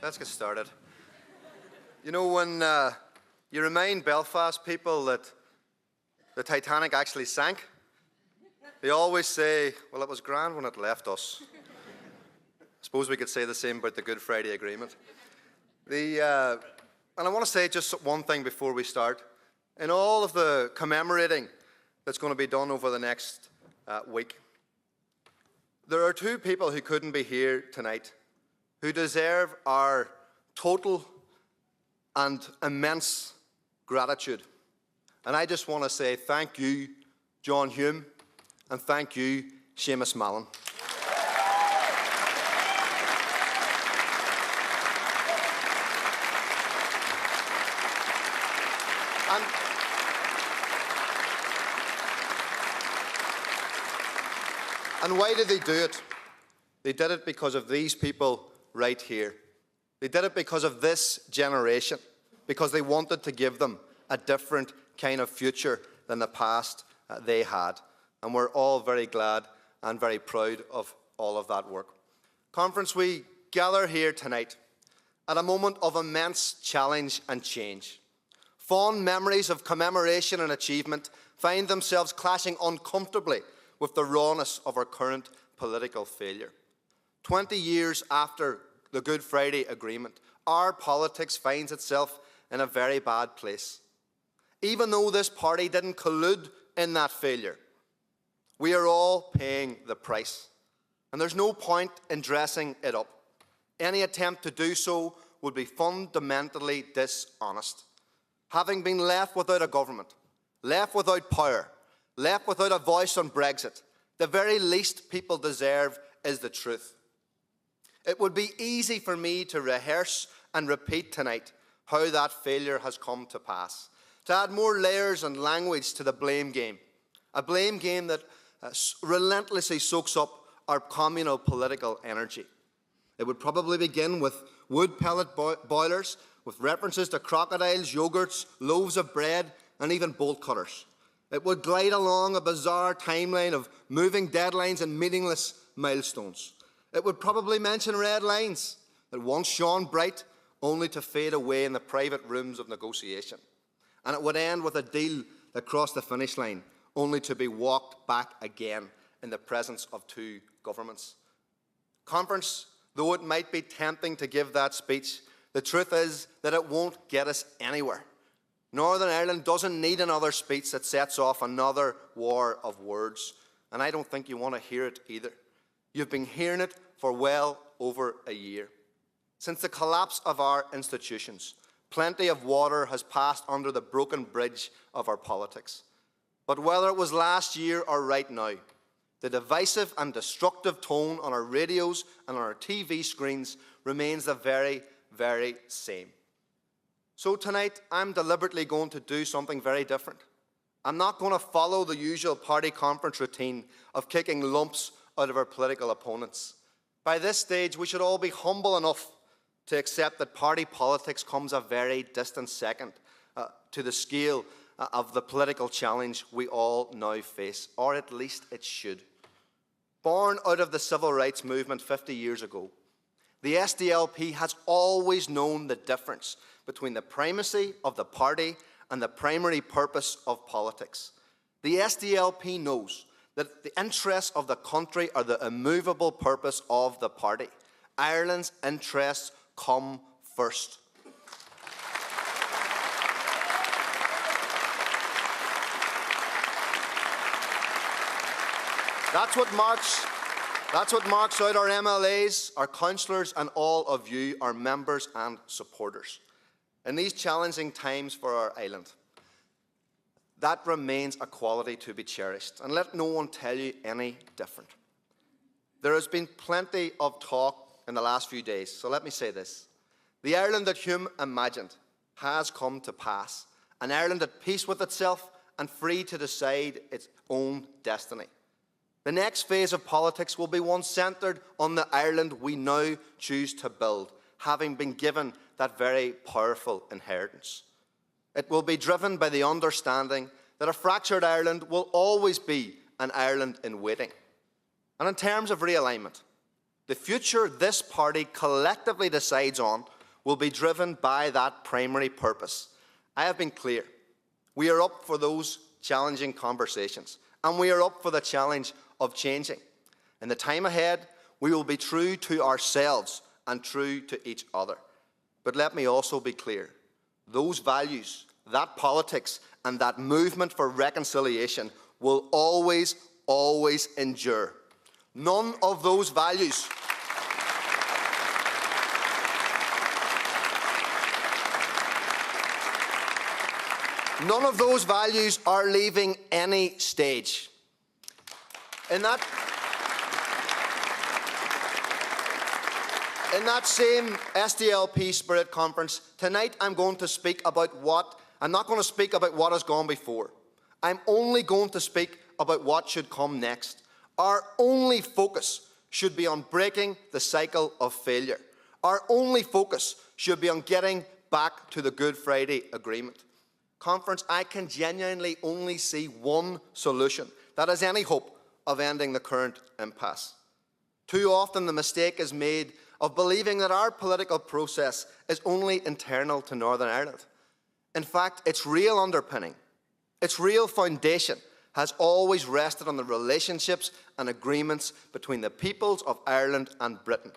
let's get started. You know, when you remind Belfast people that the Titanic actually sank, they always say, well, it was grand when it left us. I suppose we could say the same about the Good Friday Agreement. And I want to say just one thing before we start. In all of the commemorating that's going to be done over the next week, there are two people who couldn't be here tonight who deserve our total and immense gratitude. And I just want to say thank you, John Hume, and thank you, Seamus Mallon. And why did they do it? They did it because of these people right here. They did it because of this generation, because they wanted to give them a different kind of future than the past they had. And we're all very glad and very proud of all of that work. Conference, we gather here tonight at a moment of immense challenge and change. Fond memories of commemoration and achievement find themselves clashing uncomfortably with the rawness of our current political failure. 20 years after the Good Friday Agreement, our politics finds itself in a very bad place. Even though this party didn't collude in that failure, we are all paying the price. And there's no point in dressing it up. Any attempt to do so would be fundamentally dishonest. Having been left without a government, left without power, left without a voice on Brexit, the very least people deserve is the truth. It would be easy for me to rehearse and repeat tonight how that failure has come to pass, to add more layers and language to the blame game, a blame game that relentlessly soaks up our communal political energy. It would probably begin with wood pellet boilers, with references to crocodiles, yogurts, loaves of bread, and even bolt cutters. It would glide along a bizarre timeline of moving deadlines and meaningless milestones. It would probably mention red lines that once shone bright, only to fade away in the private rooms of negotiation. And it would end with a deal that crossed the finish line, only to be walked back again in the presence of two governments. Conference, though it might be tempting to give that speech, the truth is that it won't get us anywhere. Northern Ireland doesn't need another speech that sets off another war of words, and I don't think you want to hear it either. You've been hearing it for well over a year. Since the collapse of our institutions, plenty of water has passed under the broken bridge of our politics. But whether it was last year or right now, the divisive and destructive tone on our radios and on our TV screens remains the very, very same. So tonight, I'm deliberately going to do something very different. I'm not going to follow the usual party conference routine of kicking lumps out of our political opponents. By this stage, we should all be humble enough to accept that party politics comes a very distant second to the scale of the political challenge we all now face, or at least it should. Born out of the civil rights movement 50 years ago, the SDLP has always known the difference between the primacy of the party and the primary purpose of politics. The SDLP knows that the interests of the country are the immovable purpose of the party. Ireland's interests come first. That's what marks out our MLAs, our councillors, and all of you, our members and supporters. In these challenging times for our island, that remains a quality to be cherished, and let no one tell you any different. There has been plenty of talk in the last few days, so let me say this. The Ireland that Hume imagined has come to pass, an Ireland at peace with itself and free to decide its own destiny. The next phase of politics will be one centred on the Ireland we now choose to build, having been given that very powerful inheritance. It will be driven by the understanding that a fractured Ireland will always be an Ireland in waiting. And in terms of realignment, the future this party collectively decides on will be driven by that primary purpose. I have been clear. We are up for those challenging conversations, and we are up for the challenge of changing. In the time ahead, we will be true to ourselves and true to each other. But let me also be clear. Those values, that politics, and that movement for reconciliation will always, always endure. None of those values are leaving any stage. In that same SDLP Spirit Conference, tonight I'm going to speak about I'm not going to speak about what has gone before. I'm only going to speak about what should come next. Our only focus should be on breaking the cycle of failure. Our only focus should be on getting back to the Good Friday Agreement. Conference, I can genuinely only see one solution that has any hope of ending the current impasse. Too often the mistake is made of believing that our political process is only internal to Northern Ireland. In fact, its real underpinning, its real foundation has always rested on the relationships and agreements between the peoples of Ireland and Britain.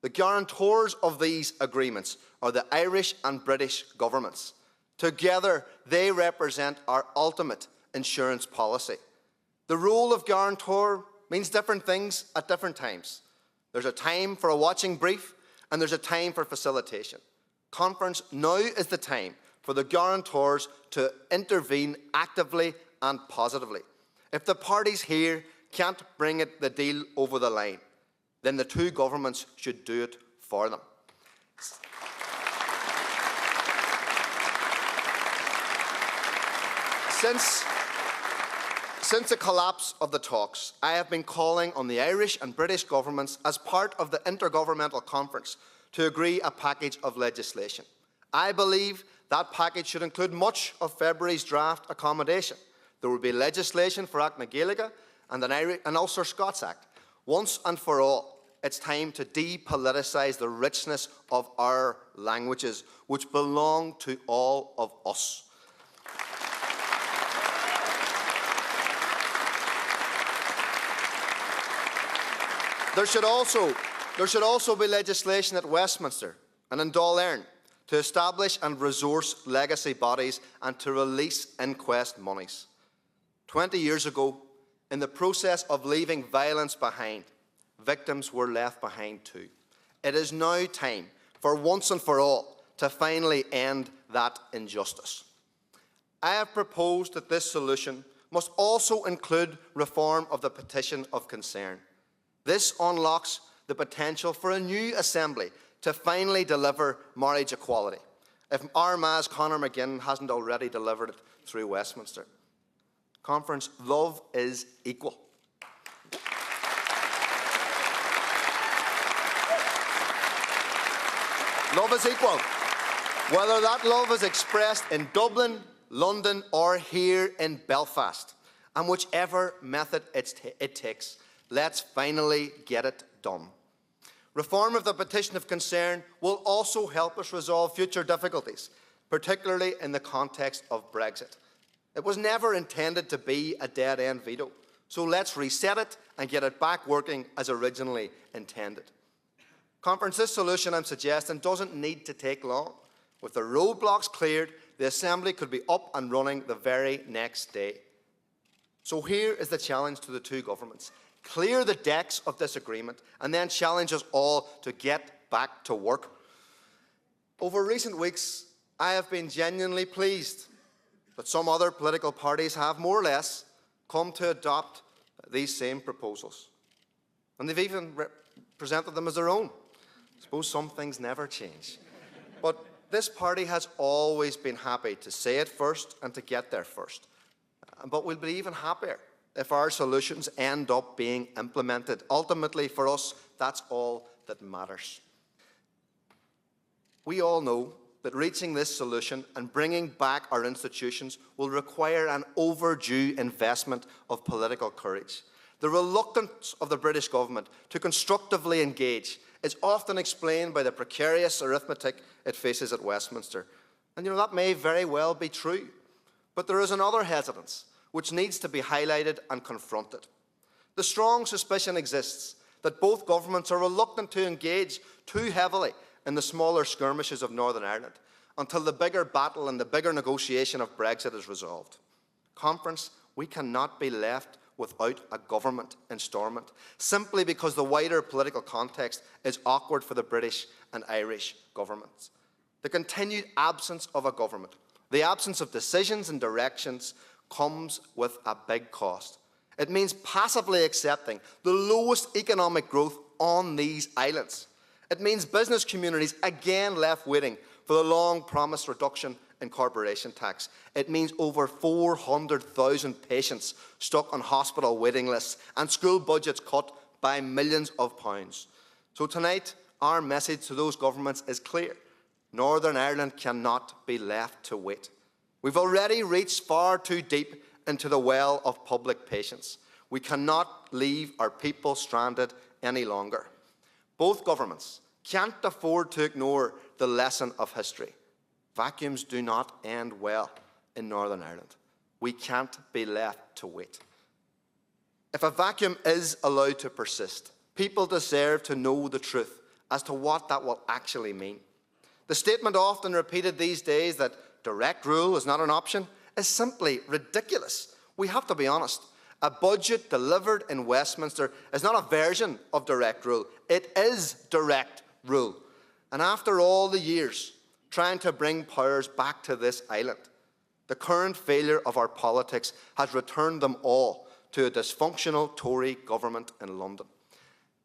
The guarantors of these agreements are the Irish and British governments. Together, they represent our ultimate insurance policy. The role of guarantor means different things at different times. There's a time for a watching brief, and there's a time for facilitation. Conference, now is the time for the guarantors to intervene actively and positively. If the parties here can't bring the deal over the line, then the two governments should do it for them. Since the collapse of the talks, I have been calling on the Irish and British governments as part of the Intergovernmental Conference to agree a package of legislation. I believe that package should include much of February's draft accommodation. There will be legislation for Act na Gaeilge and an Ulster Scots Act. Once and for all, it's time to depoliticise the richness of our languages, which belong to all of us. There should also be legislation at Westminster and in Dáil Éireann to establish and resource legacy bodies and to release inquest monies. 20 years ago, in the process of leaving violence behind, victims were left behind too. It is now time, for once and for all, to finally end that injustice. I have proposed that this solution must also include reform of the Petition of Concern. This unlocks the potential for a new assembly to finally deliver marriage equality, if Armagh's Conor McGinn hasn't already delivered it through Westminster. Conference, love is equal. Love is equal. Whether that love is expressed in Dublin, London, or here in Belfast, and whichever method it takes, let's finally get it done. Reform of the Petition of Concern will also help us resolve future difficulties, particularly in the context of Brexit. It was never intended to be a dead-end veto, so let's reset it and get it back working as originally intended. Conference, this solution I'm suggesting doesn't need to take long. With the roadblocks cleared, the Assembly could be up and running the very next day. So here is the challenge to the two governments. Clear the decks of disagreement and then challenge us all to get back to work. Over recent weeks, I have been genuinely pleased that some other political parties have more or less come to adopt these same proposals. And they've even presented them as their own. I suppose some things never change. But this party has always been happy to say it first and to get there first. But we'll be even happier if our solutions end up being implemented. Ultimately, for us, that's all that matters. We all know that reaching this solution and bringing back our institutions will require an overdue investment of political courage. The reluctance of the British government to constructively engage is often explained by the precarious arithmetic it faces at Westminster. And that may very well be true. But there is another hesitance which needs to be highlighted and confronted. The strong suspicion exists that both governments are reluctant to engage too heavily in the smaller skirmishes of Northern Ireland until the bigger battle and the bigger negotiation of Brexit is resolved. Conference, we cannot be left without a government installment simply because the wider political context is awkward for the British and Irish governments. The continued absence of a government, the absence of decisions and directions, comes with a big cost. It means passively accepting the lowest economic growth on these islands. It means business communities again left waiting for the long-promised reduction in corporation tax. It means over 400,000 patients stuck on hospital waiting lists and school budgets cut by millions of pounds. So tonight, our message to those governments is clear. Northern Ireland cannot be left to wait. We've already reached far too deep into the well of public patience. We cannot leave our people stranded any longer. Both governments can't afford to ignore the lesson of history. Vacuums do not end well in Northern Ireland. We can't be left to wait. If a vacuum is allowed to persist, people deserve to know the truth as to what that will actually mean. The statement often repeated these days that direct rule is not an option is simply ridiculous. We have to be honest. A budget delivered in Westminster is not a version of direct rule. It is direct rule. And after all the years trying to bring powers back to this island, the current failure of our politics has returned them all to a dysfunctional Tory government in London.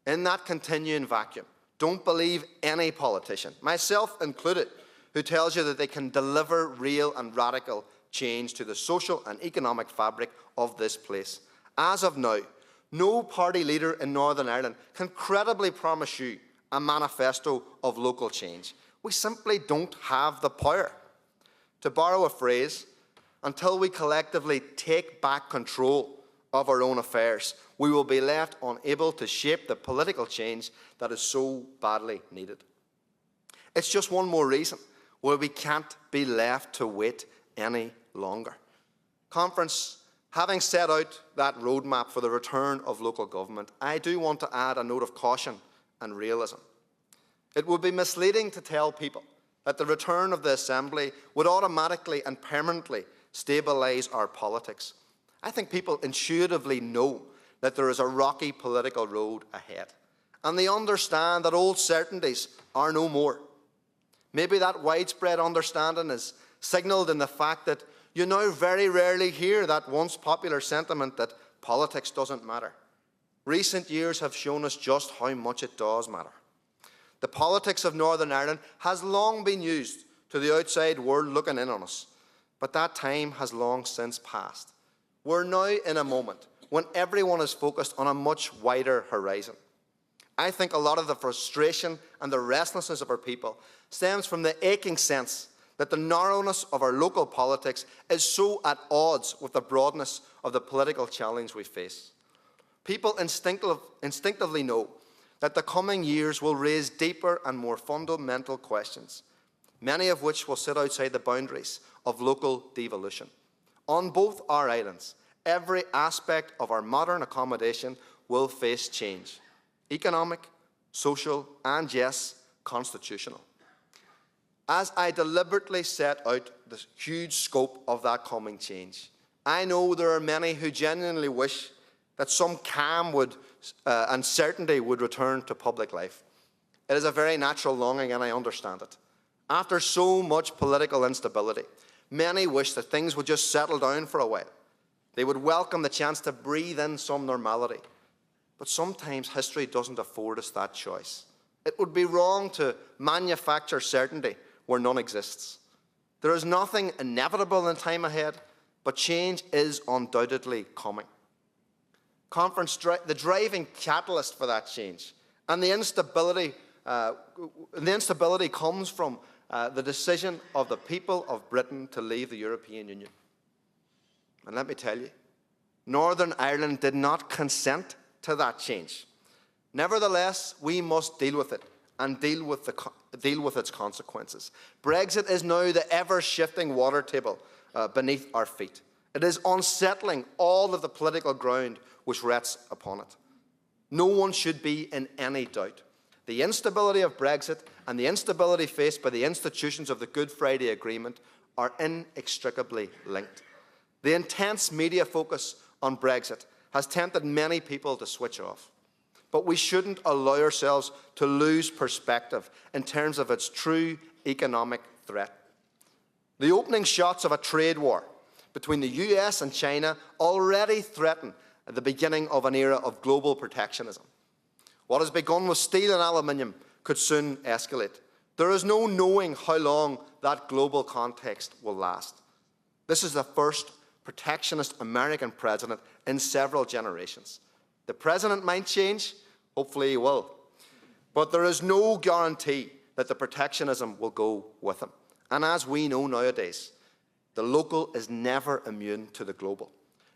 In that continuing vacuum, don't believe any politician, myself included, who tells you that they can deliver real and radical change to the social and economic fabric of this place. As of now, no party leader in Northern Ireland can credibly promise you a manifesto of local change. We simply don't have the power. To borrow a phrase, until we collectively take back control of our own affairs, we will be left unable to shape the political change that is so badly needed. It's just one more reason why we can't be left to wait any longer. Conference, having set out that roadmap for the return of local government, I do want to add a note of caution and realism. It would be misleading to tell people that the return of the Assembly would automatically and permanently stabilise our politics. I think people intuitively know that there is a rocky political road ahead, and they understand that old certainties are no more. Maybe that widespread understanding is signalled in the fact that you now very rarely hear that once popular sentiment that politics doesn't matter. Recent years have shown us just how much it does matter. The politics of Northern Ireland has long been used to the outside world looking in on us, but that time has long since passed. We're now in a moment when everyone is focused on a much wider horizon. I think a lot of the frustration and the restlessness of our people stems from the aching sense that the narrowness of our local politics is so at odds with the broadness of the political challenge we face. People instinctively know that the coming years will raise deeper and more fundamental questions, many of which will sit outside the boundaries of local devolution. On both our islands, every aspect of our modern accommodation will face change: economic, social, and yes, constitutional. As I deliberately set out the huge scope of that coming change, I know there are many who genuinely wish that some calm and certainty would return to public life. It is a very natural longing, and I understand it. After so much political instability, many wish that things would just settle down for a while. They would welcome the chance to breathe in some normality. But sometimes history doesn't afford us that choice. It would be wrong to manufacture certainty where none exists. There is nothing inevitable in time ahead, but change is undoubtedly coming. Conference, the driving catalyst for that change and the instability comes from the decision of the people of Britain to leave the European Union. And let me tell you, Northern Ireland did not consent to that change. Nevertheless, we must deal with it and deal with its consequences. Brexit is now the ever-shifting water table beneath our feet. It is unsettling all of the political ground which rests upon it. No one should be in any doubt. The instability of Brexit and the instability faced by the institutions of the Good Friday Agreement are inextricably linked. The intense media focus on Brexit has tempted many people to switch off. But we shouldn't allow ourselves to lose perspective in terms of its true economic threat. The opening shots of a trade war between the US and China already threaten the beginning of an era of global protectionism. What has begun with steel and aluminium could soon escalate. There is no knowing how long that global context will last. This is the first protectionist American president in several generations. The president might change, hopefully he will, but there is no guarantee that the protectionism will go with him. And as we know nowadays, the local is never immune to the global.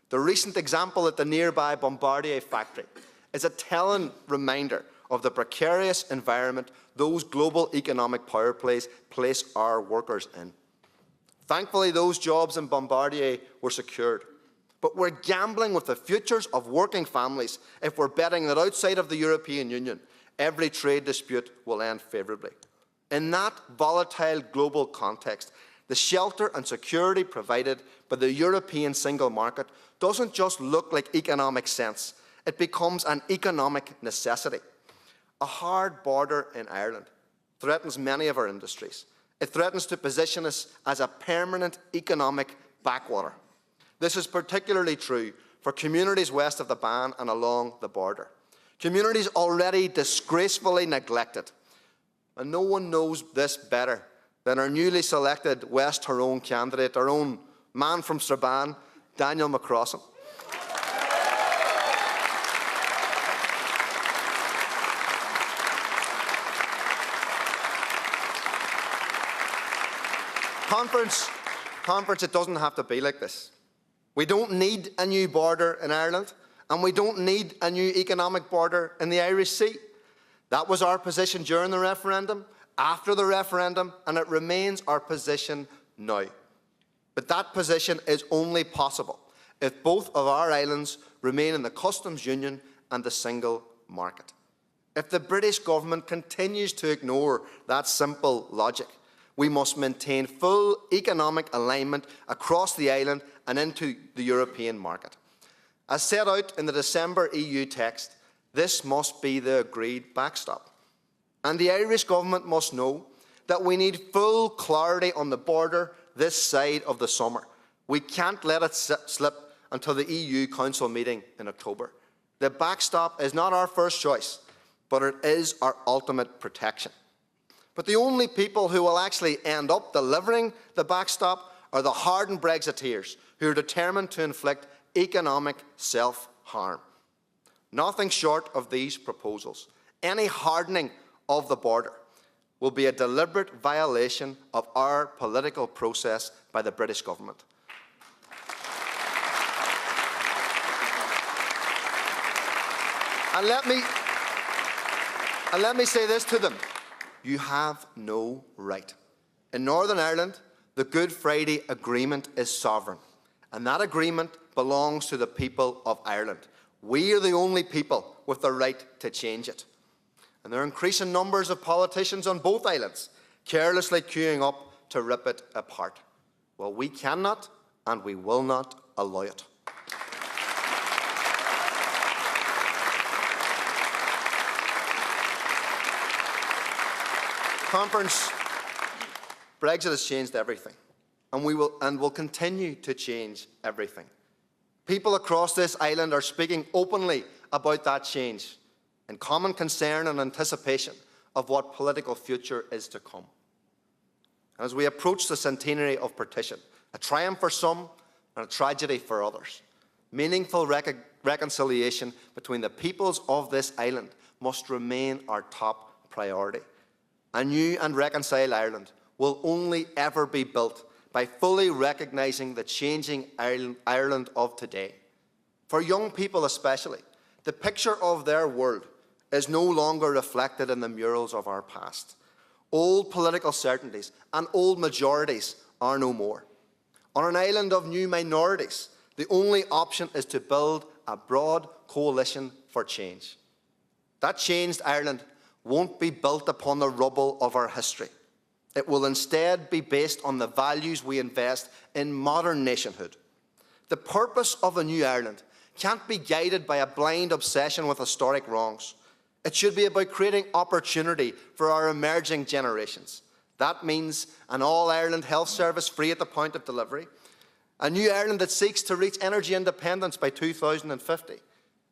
The recent example at the nearby Bombardier factory is a telling reminder of the precarious environment those global economic power plays place our workers in. Thankfully, those jobs in Bombardier were secured. But we're gambling with the futures of working families if we're betting that outside of the European Union, every trade dispute will end favourably. In that volatile global context, the shelter and security provided by the European single market doesn't just look like economic sense, it becomes an economic necessity. A hard border in Ireland threatens many of our industries. It threatens to position us as a permanent economic backwater. This is particularly true for communities west of the Ban and along the border. Communities already disgracefully neglected. And no one knows this better than our newly selected West Tyrone candidate, our own man from Strabane, Daniel McCrossan. Conference, it doesn't have to be like this. We don't need a new border in Ireland, and we don't need a new economic border in the Irish Sea. That was our position during the referendum, after the referendum, and it remains our position now. But that position is only possible if both of our islands remain in the customs union and the single market. If the British government continues to ignore that simple logic, we must maintain full economic alignment across the island and into the European market. As set out in the December EU text, this must be the agreed backstop. And the Irish government must know that we need full clarity on the border this side of the summer. We can't let it slip until the EU Council meeting in October. The backstop is not our first choice, but it is our ultimate protection. But the only people who will actually end up delivering the backstop are the hardened Brexiteers who are determined to inflict economic self-harm. Nothing short of these proposals, any hardening of the border, will be a deliberate violation of our political process by the British government. And let me say this to them. You have no right. In Northern Ireland, the Good Friday Agreement is sovereign, and that agreement belongs to the people of Ireland. We are the only people with the right to change it. And there are increasing numbers of politicians on both islands carelessly queuing up to rip it apart. Well, we cannot and we will not allow it. Conference, Brexit has changed everything, and will continue to change everything. People across this island are speaking openly about that change in common concern and anticipation of what political future is to come. As we approach the centenary of partition, a triumph for some and a tragedy for others, meaningful reconciliation between the peoples of this island must remain our top priority. A new and reconciled Ireland will only ever be built by fully recognising the changing Ireland of today. For young people especially, the picture of their world is no longer reflected in the murals of our past. Old political certainties and old majorities are no more. On an island of new minorities, the only option is to build a broad coalition for change. That changed Ireland won't be built upon the rubble of our history. It will instead be based on the values we invest in modern nationhood. The purpose of a new Ireland can't be guided by a blind obsession with historic wrongs. It should be about creating opportunity for our emerging generations. That means an all-Ireland health service free at the point of delivery, a new Ireland that seeks to reach energy independence by 2050,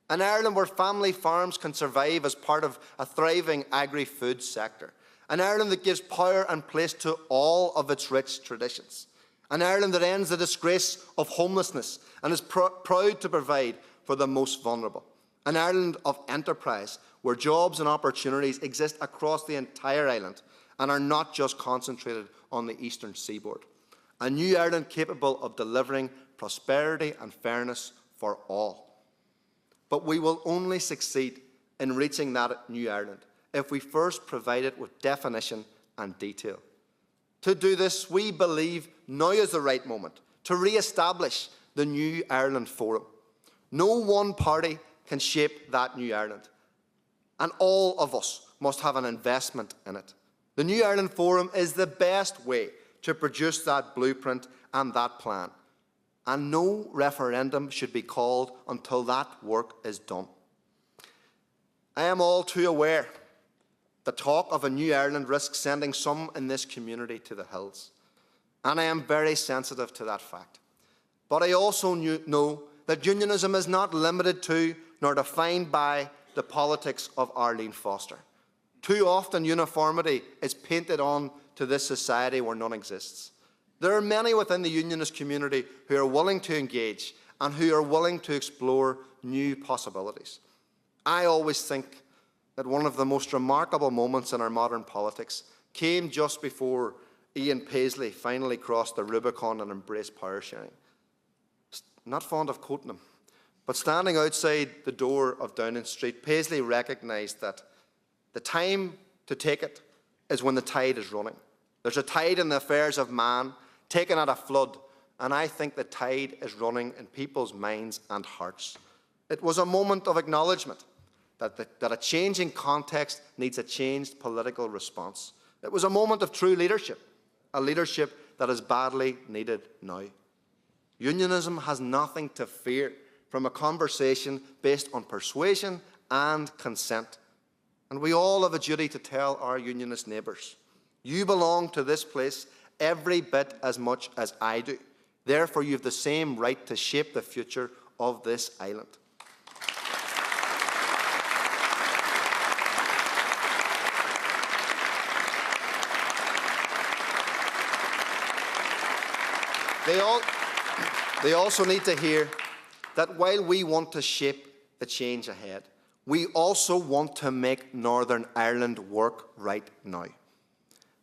an Ireland where family farms can survive as part of a thriving agri-food sector, an Ireland that gives power and place to all of its rich traditions, an Ireland that ends the disgrace of homelessness and is proud to provide for the most vulnerable, an Ireland of enterprise where jobs and opportunities exist across the entire island and are not just concentrated on the eastern seaboard, a new Ireland capable of delivering prosperity and fairness for all. But we will only succeed in reaching that new Ireland if we first provide it with definition and detail. To do this, we believe now is the right moment to re-establish the New Ireland Forum. No one party can shape that New Ireland, and all of us must have an investment in it. The New Ireland Forum is the best way to produce that blueprint and that plan, and no referendum should be called until that work is done. I am all too aware the talk of a new Ireland risks sending some in this community to the hills, and I am very sensitive to that fact. But I also know that unionism is not limited to nor defined by the politics of Arlene Foster. Too often uniformity is painted on to this society where none exists. There are many within the unionist community who are willing to engage and who are willing to explore new possibilities. I always think that one of the most remarkable moments in our modern politics came just before Ian Paisley finally crossed the Rubicon and embraced power sharing. Not fond of quoting him, but standing outside the door of Downing Street, Paisley recognised that the time to take it is when the tide is running. There's a tide in the affairs of man, taken at a flood, and I think the tide is running in people's minds and hearts. It was a moment of acknowledgement that a changing context needs a changed political response. It was a moment of true leadership, a leadership that is badly needed now. Unionism has nothing to fear from a conversation based on persuasion and consent. And we all have a duty to tell our unionist neighbours, you belong to this place every bit as much as I do. Therefore, you have the same right to shape the future of this island. They also need to hear that while we want to shape the change ahead, we also want to make Northern Ireland work right now.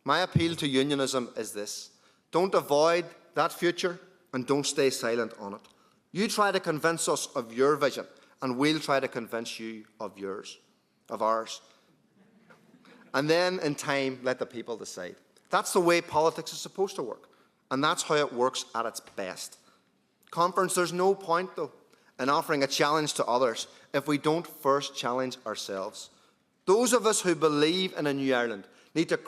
My appeal to unionism is this: don't avoid that future and don't stay silent on it. You try to convince us of your vision and we'll try to convince you of ours. And then in time, let the people decide. That's the way politics is supposed to work. And that's how it works at its best. Conference, there's no point, though, in offering a challenge to others if we don't first challenge ourselves. Those of us who believe in a new Ireland need to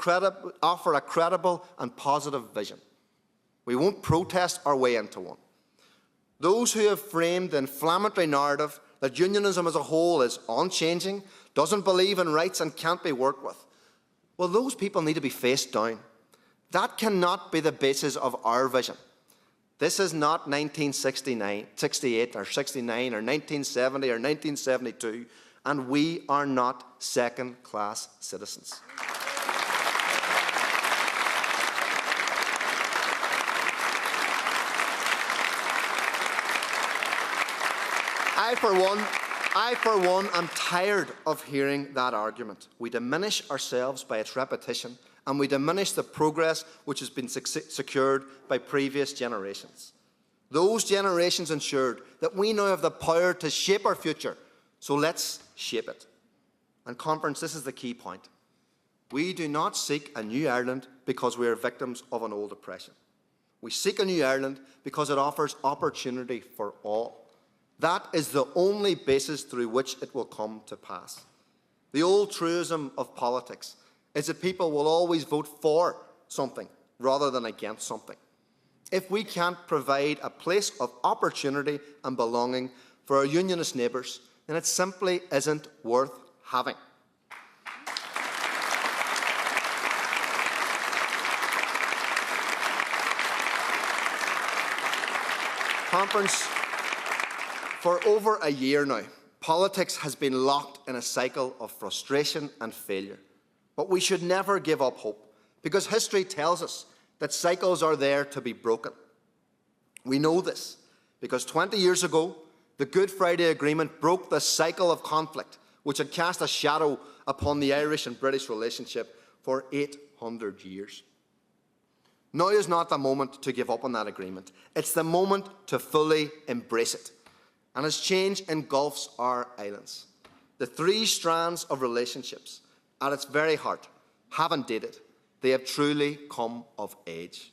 offer a credible and positive vision. We won't protest our way into one. Those who have framed the inflammatory narrative that unionism as a whole is unchanging, doesn't believe in rights and can't be worked with, well, those people need to be faced down. That cannot be the basis of our vision. This is not 1969, 68 or 69 or 1970 or 1972, and we are not second-class citizens. I, for one, am tired of hearing that argument. We diminish ourselves by its repetition, and we diminish the progress which has been secured by previous generations. Those generations ensured that we now have the power to shape our future, so let's shape it. And conference, this is the key point. We do not seek a new Ireland because we are victims of an old oppression. We seek a new Ireland because it offers opportunity for all. That is the only basis through which it will come to pass. The old truism of politics is that people will always vote for something rather than against something. If we can't provide a place of opportunity and belonging for our unionist neighbours, then it simply isn't worth having. Conference, for over a year now, politics has been locked in a cycle of frustration and failure. But we should never give up hope, because history tells us that cycles are there to be broken. We know this because 20 years ago, the Good Friday Agreement broke the cycle of conflict which had cast a shadow upon the Irish and British relationship for 800 years. Now is not the moment to give up on that agreement. It's the moment to fully embrace it. And as change engulfs our islands, the three strands of relationships at its very heart haven't dated. They have truly come of age.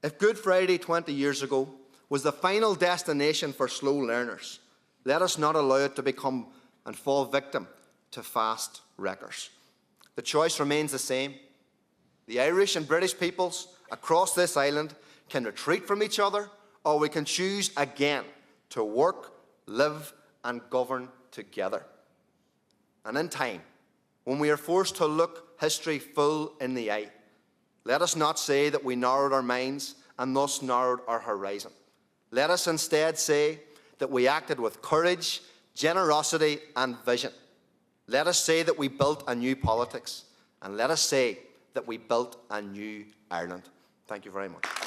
If Good Friday 20 years ago was the final destination for slow learners, let us not allow it to become and fall victim to fast wreckers. The choice remains the same. The Irish and British peoples across this island can retreat from each other, or we can choose again to work, live and govern together. And in time, when we are forced to look history full in the eye, let us not say that we narrowed our minds and thus narrowed our horizon. Let us instead say that we acted with courage, generosity and vision. Let us say that we built a new politics, and let us say that we built a new Ireland. Thank you very much.